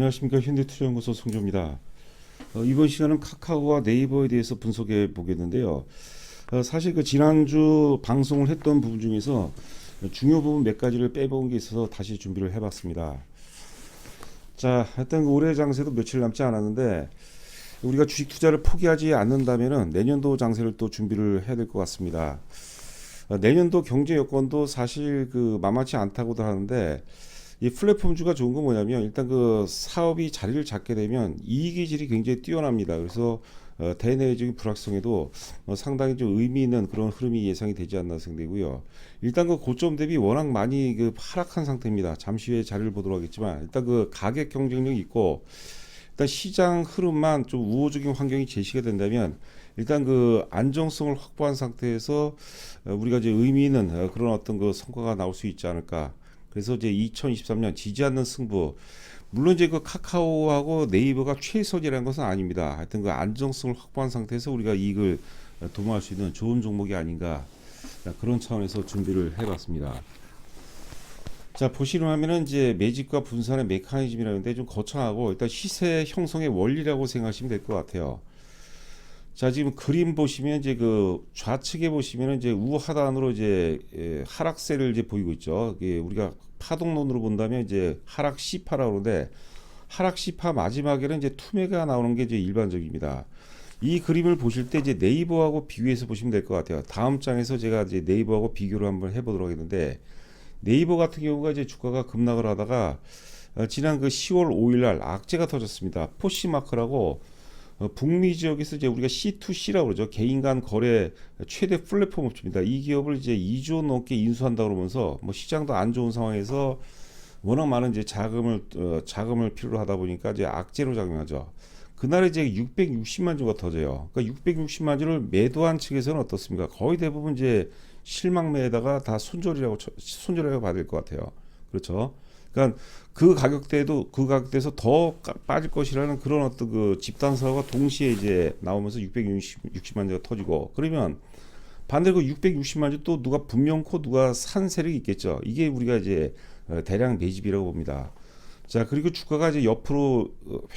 안녕하십니까. 현대투자연구소 송조입니다. 이번 시간은 카카오와 네이버에 대해서 분석해 보겠는데요. 사실 그 지난주 방송을 했던 부분 중에서 중요 부분 몇 가지를 빼본 게 있어서 다시 준비를 해봤습니다. 자, 일단 올해 장세도 며칠 남지 않았는데 우리가 주식 투자를 포기하지 않는다면은 내년도 장세를 또 준비를 해야 될 것 같습니다. 내년도 경제 여건도 사실 그 만만치 않다고도 하는데 이 플랫폼주가 좋은 건 뭐냐면 일단 그 사업이 자리를 잡게 되면 이익의 질이 굉장히 뛰어납니다. 그래서 대내적인 불확성에도 상당히 좀 의미 있는 그런 흐름이 예상이 되지 않나 생각되고요. 일단 그 고점 대비 워낙 많이 그 하락한 상태입니다. 잠시 후에 자리를 보도록 하겠지만 일단 그 가격 경쟁력이 있고 일단 시장 흐름만 좀 우호적인 환경이 제시가 된다면 일단 그 안정성을 확보한 상태에서 우리가 이제 의미 있는 그런 어떤 그 성과가 나올 수 있지 않을까. 그래서 이제 2023년 지지 않는 승부. 물론 이제 그 카카오하고 네이버가 최선이라는 것은 아닙니다. 하여튼 그 안정성을 확보한 상태에서 우리가 이익을 도모할 수 있는 좋은 종목이 아닌가. 그런 차원에서 준비를 해봤습니다. 자, 보시면 하면은 이제 매집과 분산의 메커니즘이라는데 좀 거창하고 일단 시세 형성의 원리라고 생각하시면 될 것 같아요. 자, 지금 그림 보시면 이제 그 좌측에 보시면은 이제 우하단으로 이제 하락세를 이제 보이고 있죠. 이게 우리가 파동론으로 본다면 이제 하락 C파라고 그러는데 하락 C파 마지막에는 이제 투매가 나오는 게 이제 일반적입니다. 이 그림을 보실 때 이제 네이버하고 비교해서 보시면 될 것 같아요. 다음 장에서 제가 이제 네이버하고 비교를 한번 해보도록 하겠는데 네이버 같은 경우가 이제 주가가 급락을 하다가 지난 그 10월 5일 날 악재가 터졌습니다. 포시마크라고 북미 지역에서 이제 우리가 C2C라고 그러죠. 개인 간 거래 최대 플랫폼 업체입니다. 이 기업을 이제 2조 원 넘게 인수한다 그러면서 뭐 시장도 안 좋은 상황에서 워낙 많은 이제 자금을 필요로 하다 보니까 이제 악재로 작용하죠. 그날에 이제 660만 주가 터져요. 그러니까 660만 주를 매도한 측에서는 어떻습니까? 거의 대부분 이제 실망매에다가 다 손절이라고 봐야 될 것 같아요. 그렇죠? 그러니까 그 가격대에서 더 빠질 것이라는 그런 어떤 그 집단 사고가 동시에 이제 나오면서 660만 주가 터지고 그러면 반대로 그 660만 주 또 누가 분명코 누가 산 세력이 있겠죠. 이게 우리가 이제 대량 매집이라고 봅니다. 자, 그리고 주가가 이제 옆으로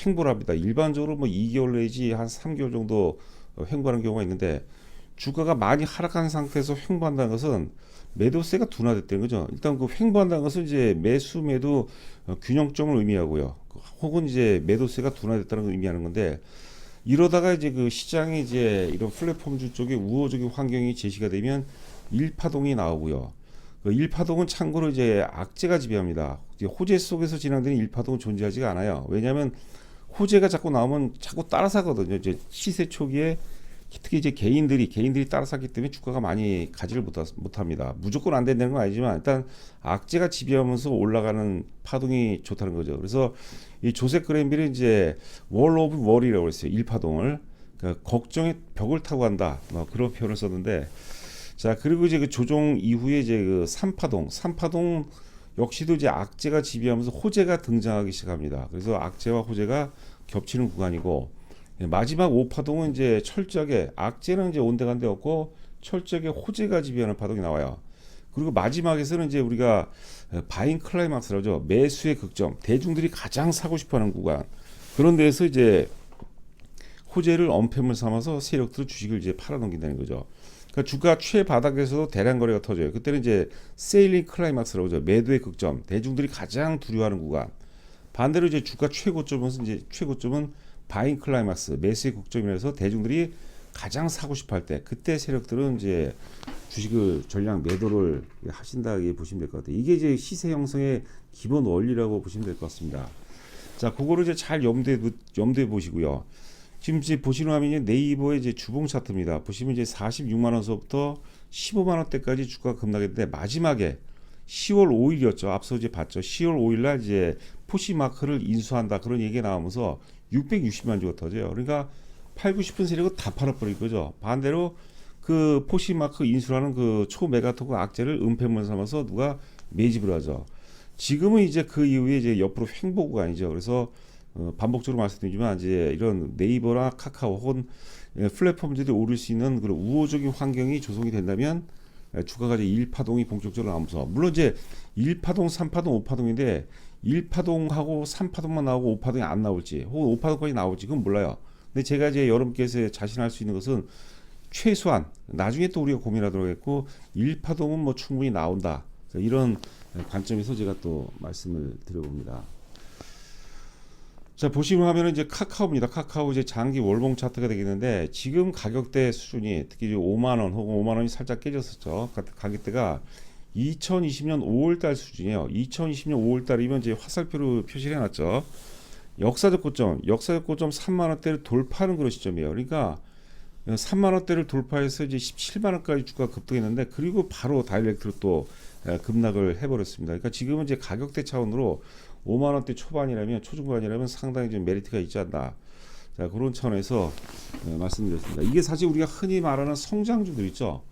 횡보를 합니다. 일반적으로 뭐 2개월 내지 한 3개월 정도 횡보하는 경우가 있는데 주가가 많이 하락한 상태에서 횡보한다는 것은 매도세가 둔화됐다는 거죠. 일단 그 횡보한다는 것은 이제 매수 매도 균형점을 의미하고요. 혹은 이제 매도세가 둔화됐다는 걸 의미하는 건데 이러다가 이제 그 시장이 이제 이런 플랫폼주 쪽에 우호적인 환경이 제시가 되면 일파동이 나오고요. 그 일파동은 참고로 이제 악재가 지배합니다. 호재 속에서 진행되는 일파동은 존재하지가 않아요. 왜냐하면 호재가 자꾸 나오면 자꾸 따라사거든요. 이제 시세 초기에 특히 이제 개인들이 따라샀기 때문에 주가가 많이 가지를 못합니다. 무조건 안 된다는 건 아니지만 일단 악재가 지배하면서 올라가는 파동이 좋다는 거죠. 그래서 이 조셉 그랜빌이 이제 월 오브 워리라고 했어요. 일파동을 그러니까 걱정의 벽을 타고 간다. 뭐 그런 표현을 썼는데 자, 그리고 이제 그 조정 이후에 이제 그 3파동 역시도 이제 악재가 지배하면서 호재가 등장하기 시작합니다. 그래서 악재와 호재가 겹치는 구간이고 마지막 5파동은 이제 철저하게 악재는 이제 온데간데 없고 철저하게 호재가 지배하는 파동이 나와요. 그리고 마지막에서는 이제 우리가 바잉 클라이막스라죠. 매수의 극점, 대중들이 가장 사고 싶어하는 구간. 그런 데에서 이제 호재를 엄폐물 삼아서 세력들 주식을 이제 팔아넘긴다는 거죠. 그러니까 주가 최바닥에서도 대량 거래가 터져요. 그때는 이제 세일링 클라이막스라고 하죠. 매도의 극점, 대중들이 가장 두려워하는 구간. 반대로 이제 주가 최고점은 바잉 클라이막스, 매수의 국점이라서 대중들이 가장 사고 싶어 할 때, 그때 세력들은 이제 주식을 전량 매도를 하신다 보시면 될 것 같아요. 이게 이제 시세 형성의 기본 원리라고 보시면 될 것 같습니다. 자, 그거를 이제 잘 염두에 보시고요. 지금 이제 보시는 화면이 네이버의 이제 주봉 차트입니다. 보시면 이제 46만 원서부터 15만 원대까지 주가가 급락했는데 마지막에 10월 5일이었죠. 앞서 이제 봤죠. 10월 5일 날 이제 포시마크를 인수한다 그런 얘기가 나오면서 660만 주가 터져요. 그러니까 팔고 싶은 세력은 다 팔아버릴 거죠. 반대로 그 포시마크 인수라는 그 초메가토크 악재를 은폐물 삼아서 누가 매집을 하죠. 지금은 이제 그 이후에 이제 옆으로 횡보가 아니죠. 그래서 반복적으로 말씀드리지만 이제 이런 네이버나 카카오 혹은 플랫폼들이 오를 수 있는 그런 우호적인 환경이 조성이 된다면 주가가 이제 1파동이 본격적으로 나오면서 물론 이제 1파동, 3파동, 5파동인데 1파동하고 3파동만 나오고 5파동이 안 나올지 혹은 5파동까지 나올지 그건 몰라요. 근데 제가 이제 여러분께서 자신할 수 있는 것은 최소한 나중에 또 우리가 고민하도록 했고 1파동은 뭐 충분히 나온다. 이런 관점에서 제가 또 말씀을 드려봅니다. 자, 보시면 화면은 이제 카카오입니다. 카카오 이제 장기 월봉 차트가 되겠는데 지금 가격대 수준이 특히 5만 원 혹은 5만 원이 살짝 깨졌었죠. 가격대가 2020년 5월 달 수준이에요. 2020년 5월 달이면 이제 화살표로 표시를 해놨죠. 역사적 고점 3만 원대를 돌파하는 그런 시점이에요. 그러니까 3만 원대를 돌파해서 이제 17만 원까지 주가가 급등했는데 그리고 바로 다이렉트로 또 급락을 해버렸습니다. 그러니까 지금은 이제 가격대 차원으로 5만 원대 초반이라면 초중반이라면 상당히 좀 메리트가 있지 않나. 자, 그런 차원에서 말씀드렸습니다. 이게 사실 우리가 흔히 말하는 성장주들 있죠.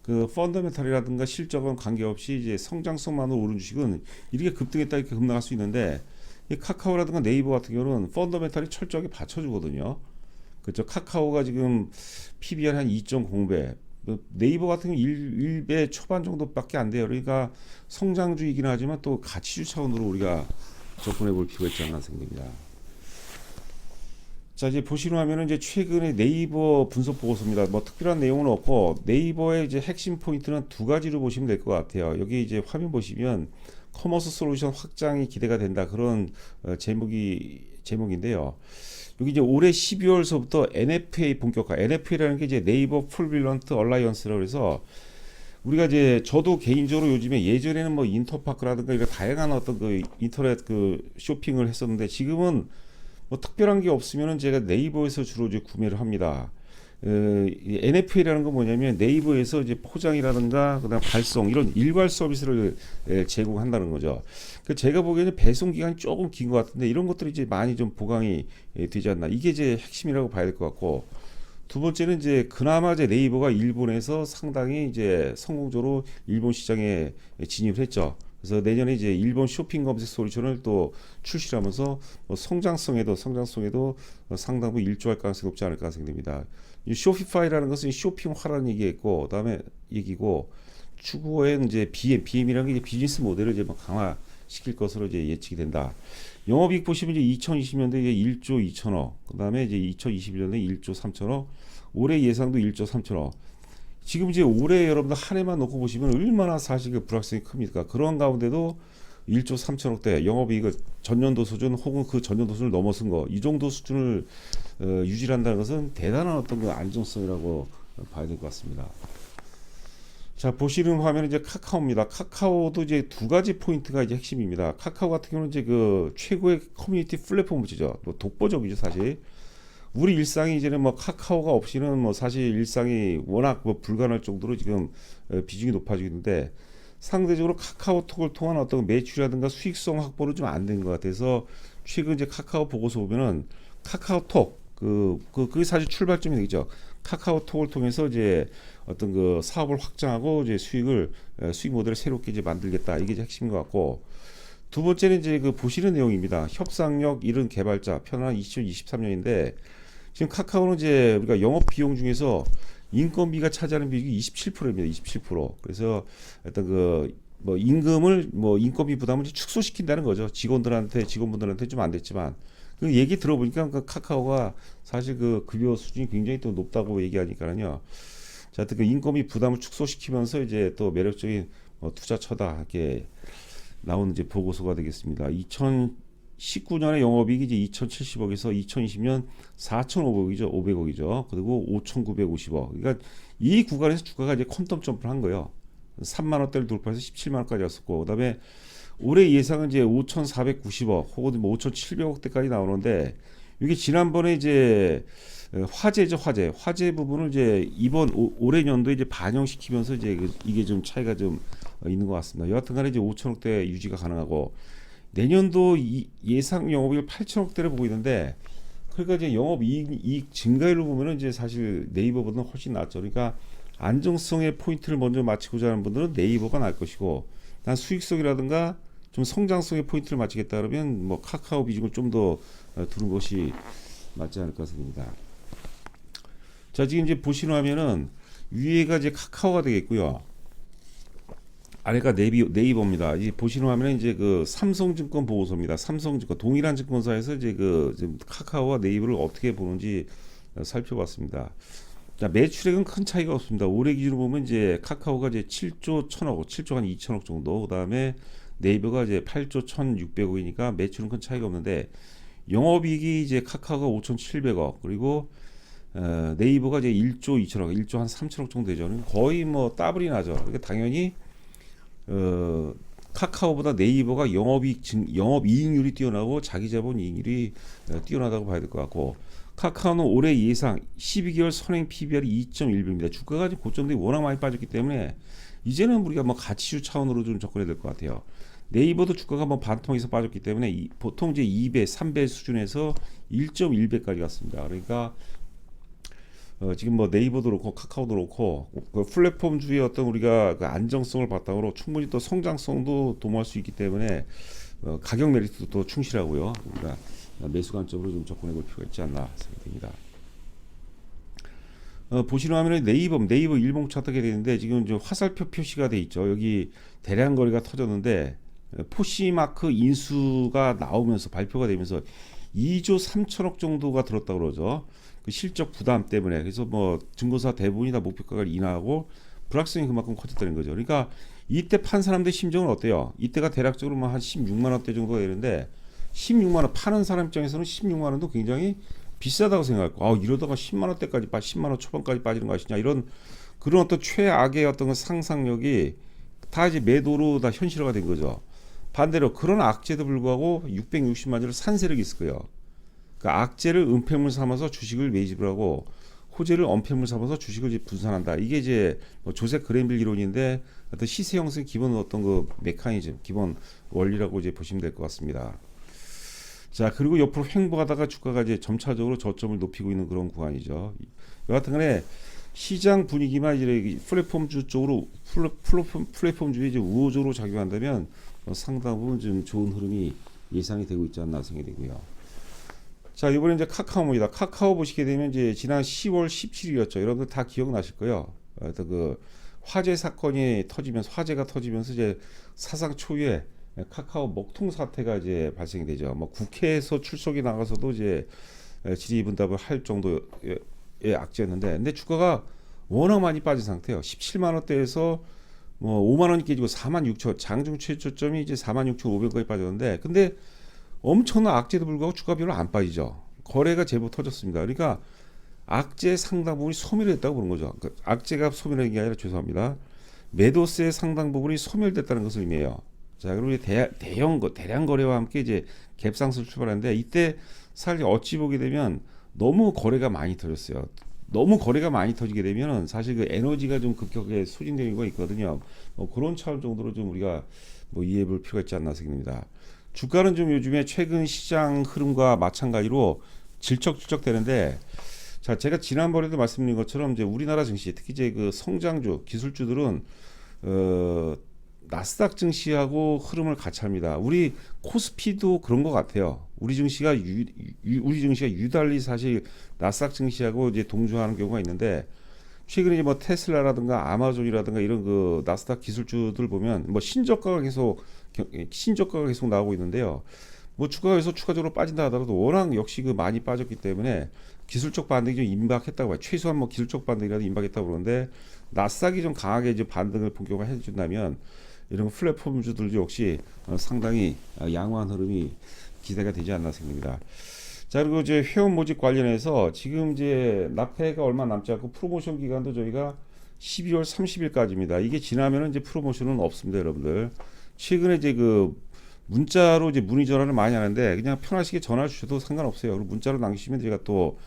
그 펀더멘탈이라든가 실적은 관계없이 이제 성장성만으로 오른 주식은 이렇게 급등했다 이렇게 급락할 수 있는데 이 카카오라든가 네이버 같은 경우는 펀더멘탈이 철저하게 받쳐주거든요. 그렇죠. 카카오가 지금 PBR 한 2.0배, 네이버 같은 경우 1배 초반 정도밖에 안 돼요. 그러니까 성장주이긴 하지만 또 가치주 차원으로 우리가 접근해 볼 필요가 있지 않나 생각됩니다. 자, 이제 보시는 화면은 이제 최근에 네이버 분석 보고서입니다. 뭐 특별한 내용은 없고 네이버의 이제 핵심 포인트는 두 가지로 보시면 될 것 같아요. 여기 이제 화면 보시면 커머스 솔루션 확장이 기대가 된다 그런 제목인데요. 여기 이제 올해 12월서부터 NFA 본격화. NFA라는 게 이제 네이버 풀빌런트 얼라이언스라고 해서 우리가 이제 저도 개인적으로 요즘에 예전에는 뭐 인터파크라든가 이런 다양한 어떤 그 인터넷 그 쇼핑을 했었는데 지금은 뭐 특별한 게 없으면은 제가 네이버에서 주로 이제 구매를 합니다. NFA라는 건 뭐냐면 네이버에서 이제 포장이라든가 그다음 발송 이런 일괄 서비스를 제공한다는 거죠. 그 제가 보기에는 배송 기간이 조금 긴 것 같은데 이런 것들이 이제 많이 좀 보강이 되지 않나. 이게 이제 핵심이라고 봐야 될 것 같고 두 번째는 이제 그나마 이제 네이버가 일본에서 상당히 이제 성공적으로 일본 시장에 진입을 했죠. 그래서 내년에 이제 일본 쇼핑 검색 솔루션을 또 출시하면서 성장성에도 상당히 일조할 가능성이 높지 않을까 생각됩니다. 이 쇼피파이라는 것은 쇼핑화라는 얘기겠고, 그다음에 얘기고 추후에 이제 BM이라는 게 이제 비즈니스 모델을 이제 강화시킬 것으로 이제 예측이 된다. 영업이익 보시면 이제 2020년도에 1조 2천억, 그다음에 이제 2021년에 1조 3천억, 올해 예상도 1조 3천억. 지금 이제 올해 여러분들 한 해만 놓고 보시면 얼마나 사실 그 불확실성이 큽니까? 그런 가운데도 1조 3천억대 영업이익을 전년도 수준 혹은 그 전년도 수준을 넘어선 거, 이 정도 수준을 유지한다는 것은 대단한 어떤 그 안정성이라고 봐야 될 것 같습니다. 자, 보시는 화면은 이제 카카오입니다. 카카오도 이제 두 가지 포인트가 이제 핵심입니다. 카카오 같은 경우는 이제 그 최고의 커뮤니티 플랫폼이죠. 뭐 독보적이죠, 사실. 우리 일상이 이제는 뭐 카카오가 없이는 뭐 사실 일상이 워낙 뭐 불가능할 정도로 지금 비중이 높아지는데 상대적으로 카카오톡을 통한 어떤 매출이라든가 수익성 확보는 좀 안 된 것 같아서 최근 이제 카카오 보고서 보면은 카카오톡 그게 사실 출발점이 되죠. 카카오톡을 통해서 이제 어떤 그 사업을 확장하고 이제 수익 모델을 새롭게 이제 만들겠다 이게 이제 핵심인 것 같고 두 번째는 이제 그 보시는 내용입니다. 협상력 이른 개발자 편한 2023년인데 지금 카카오는 이제 우리가 영업 비용 중에서 인건비가 차지하는 비율이 27%입니다. 27%. 그래서 어떤 그 뭐 임금을 뭐 인건비 부담을 축소시킨다는 거죠. 직원분들한테 좀 안 됐지만 그 얘기 들어보니까 그 카카오가 사실 그 급여 수준이 굉장히 또 높다고 얘기하니까요. 자, 그 인건비 부담을 축소시키면서 이제 또 매력적인 투자처다 이렇게 나오는 이제 보고서가 되겠습니다. 2019년에 영업이익이 이제 2,070억에서 2020년 4,500억이죠. 500억이죠. 그리고 5,950억. 그러니까 이 구간에서 주가가 이제 퀀텀 점프를 한 거예요. 3만 원대를 돌파해서 17만 원까지 왔었고, 그다음에 올해 예상은 이제 5,490억 혹은 뭐 5,700억대까지 나오는데 이게 지난번에 이제 화재죠, 화재 부분을 이제 이번 올해 년도에 이제 반영시키면서 이제 이게 좀 차이가 좀 있는 것 같습니다. 여하튼간에 이제 5천억대 유지가 가능하고 내년도 예상 영업이익 8천억대를 보고 있는데 그러니까 이제 영업이익 증가율로 보면은 이제 사실 네이버보다는 훨씬 낫죠. 그러니까 안정성의 포인트를 먼저 맞추고자 하는 분들은 네이버가 나을 것이고 난 수익성이라든가 좀 성장성의 포인트를 맞추겠다 그러면 뭐 카카오 비중을 좀 더 두는 것이 맞지 않을까 생각합니다. 자, 지금 이제 보시는 화면은 위에가 이제 카카오가 되겠고요. 아래가 네이버입니다. 이 보시는 화면에 이제 그 삼성증권 보고서입니다. 삼성증권 동일한 증권사에서 이제 그 지금 카카오와 네이버를 어떻게 보는지 살펴봤습니다. 자, 매출액은 큰 차이가 없습니다. 올해 기준으로 보면 이제 카카오가 이제 7조 1천억, 7조 한 2천억 정도, 그다음에 네이버가 이제 8조 1,600억이니까 매출은 큰 차이가 없는데 영업이익이 이제 카카오가 5,700억, 그리고 네이버가 이제 1조 2천억, 1조 한 3천억 정도 되죠. 거의 뭐 더블이 나죠. 그러니까 당연히 카카오보다 네이버가 영업이익률이 뛰어나고 자기자본 이익률이 뛰어나다고 봐야 될 것 같고, 카카오는 올해 예상 12개월 선행 PBR이 2.1배입니다. 주가가 지금 고점들이 워낙 많이 빠졌기 때문에 이제는 우리가 뭐 가치주 차원으로 좀 접근해야 될 것 같아요. 네이버도 주가가 뭐 반토막에서 빠졌기 때문에 보통 이제 2배, 3배 수준에서 1.1배까지 갔습니다. 그러니까 지금 뭐 네이버도 그렇고 카카오도 그렇고 그 플랫폼주의 어떤 우리가 그 안정성을 바탕으로 충분히 또 성장성도 도모할 수 있기 때문에 가격 메리트도 또 충실하고요. 우리가 매수 관점으로 좀 접근해 볼 필요가 있지 않나 생각됩니다. 보시는 화면에 네이버 일봉 차트가 되는데 지금 좀 화살표 표시가 돼 있죠. 여기 대량 거래가 터졌는데 포시마크 인수가 나오면서 발표가 되면서 2조 3천억 정도가 들었다고 그러죠. 그 실적 부담 때문에. 그래서 뭐 증거사 대부분이 다 목표가를 인하하고 불확성이 그만큼 커졌다는 거죠. 그러니까 이때 판 사람들 심정은 어때요? 이때가 대략적으로 뭐 한 16만 원대 정도가 되는데 16만 원 파는 사람 입장에서는 16만 원도 굉장히 비싸다고 생각하고, 이러다가 10만 원대까지 10만 원 초반까지 빠지는 거 아시냐, 이런 그런 어떤 최악의 어떤 상상력이 다 이제 매도로 다 현실화가 된 거죠. 반대로 그런 악재도 불구하고 660만 주를 산 세력이 있을 거예요. 그러니까 악재를 은폐물 삼아서 주식을 매집을 하고 호재를 엄폐물 삼아서 주식을 이제 분산한다. 이게 이제 뭐 조셉 그랜빌 이론인데 어떤 시세 형성 기본 어떤 그 메커니즘, 기본 원리라고 이제 보시면 될 것 같습니다. 자, 그리고 옆으로 횡보하다가 주가가 이제 점차적으로 저점을 높이고 있는 그런 구간이죠. 여하튼간에 시장 분위기만 이제 플랫폼주 쪽으로 플랫폼주의 이제 우호적으로 작용한다면 상당 부분 좀 좋은 흐름이 예상이 되고 있지 않나 생각이 되고요. 자, 이번에 이제 카카오입니다. 카카오 보시게 되면 이제 지난 10월 17일이었죠. 여러분들 다 기억나실 거예요. 그 화재 사건이 터지면서 화재가 터지면서 이제 사상 초유의 카카오 먹통 사태가 이제 발생이 되죠. 뭐 국회에서 출석이 나가서도 이제 질의응답을 할 정도의 악재였는데, 근데 주가가 워낙 많이 빠진 상태예요. 17만 원대에서 뭐 5만 원이 깨지고 4만 6천, 장중 최저점이 이제 4만 6,500원까지 빠졌는데, 근데 엄청난 악재도 불구하고 주가 별로 안 빠지죠. 거래가 제법 터졌습니다. 그러니까 악재 상당 부분이 소멸됐다고 보는 거죠. 그러니까 악재가 소멸한 게 아니라, 죄송합니다, 매도세의 상당 부분이 소멸됐다는 것을 의미해요. 자, 그리고 대량 거래와 함께 이제 갭상승을 출발하는데, 이때 사실 어찌 보게 되면 너무 거래가 많이 터졌어요. 너무 거래가 많이 터지게 되면 사실 그 에너지가 좀 급격하게 소진되는 거 있거든요. 그런 차원 정도로 좀 우리가 뭐 이해해 볼 필요가 있지 않나 생각합니다. 주가는 좀 요즘에 최근 시장 흐름과 마찬가지로 질척질척 되는데, 자, 제가 지난번에도 말씀드린 것처럼 이제 우리나라 증시, 특히 이제 그 성장주, 기술주들은 나스닥 증시하고 흐름을 같이 합니다. 우리 코스피도 그런 것 같아요. 우리 증시가 유달리 사실 나스닥 증시하고 이제 동조하는 경우가 있는데, 최근에 이제 뭐 테슬라라든가 아마존이라든가 이런 그 나스닥 기술주들 보면 뭐 신저가가 계속 나오고 있는데요. 뭐 주가가 여기서 추가적으로 빠진다 하더라도 워낙 역시 그 많이 빠졌기 때문에 기술적 반등이 좀 임박했다고 봐요. 최소한 뭐 기술적 반등이라도 임박했다고 그러는데, 나스닥이 좀 강하게 이제 반등을 본격화해 준다면 이런 플랫폼주들 역시 상당히 양호한 흐름이 기대가 되지 않나 생각합니다. 자, 그리고 이제 회원 모집 관련해서 지금 이제 납회가 얼마 남지 않고 프로모션 기간도 저희가 12월 30일까지입니다. 이게 지나면은 이제 프로모션은 없습니다, 여러분들. 최근에 이제 그 문자로 이제 문의 전화를 많이 하는데, 그냥 편하시게 전화 주셔도 상관없어요. 그리고 문자로 남기시면 제가 또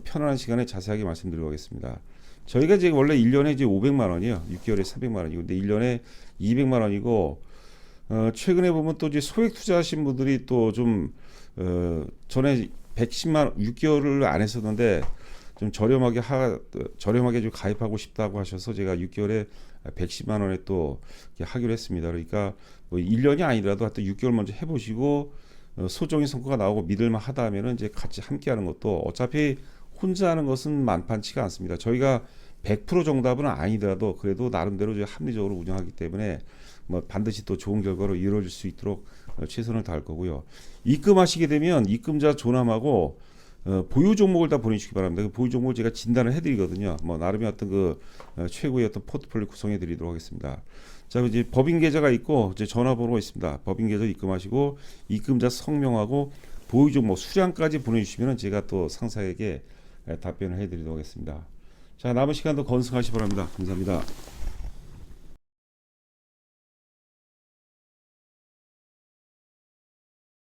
편안한 시간에 자세하게 말씀드리도록 하겠습니다. 저희가 이제 원래 1년에 이제 500만 원이요. 6개월에 400만 원이고, 근데 1년에 200만 원이고, 최근에 보면 또 이제 소액 투자하신 분들이 또 좀, 전에 110만 원, 6개월을 안 했었는데, 좀 저렴하게 좀 가입하고 싶다고 하셔서 제가 6개월에 110만 원에 또 하기로 했습니다. 그러니까 뭐 1년이 아니더라도 하여튼 6개월 먼저 해보시고, 소정의 성과가 나오고 믿을만 하다 하면은 이제 같이 함께 하는 것도, 어차피 혼자 하는 것은 만판치가 않습니다. 저희가 100% 정답은 아니더라도 그래도 나름대로 좀 합리적으로 운영하기 때문에 뭐 반드시 또 좋은 결과로 이루어질 수 있도록 최선을 다할 거고요. 입금하시게 되면 입금자 조남하고 보유 종목을 다 보내주시기 바랍니다. 그 보유 종목을 제가 진단을 해드리거든요. 뭐 나름의 어떤 그 최고의 어떤 포트폴리오 구성해드리도록 하겠습니다. 자, 이제 법인 계좌가 있고 이제 전화번호가 있습니다. 법인 계좌 입금하시고 입금자 성명하고 보유 종목 수량까지 보내주시면 제가 또 상사에게 답변을 해드리도록 하겠습니다. 자, 남은 시간도 건승하시 기 바랍니다. 감사합니다.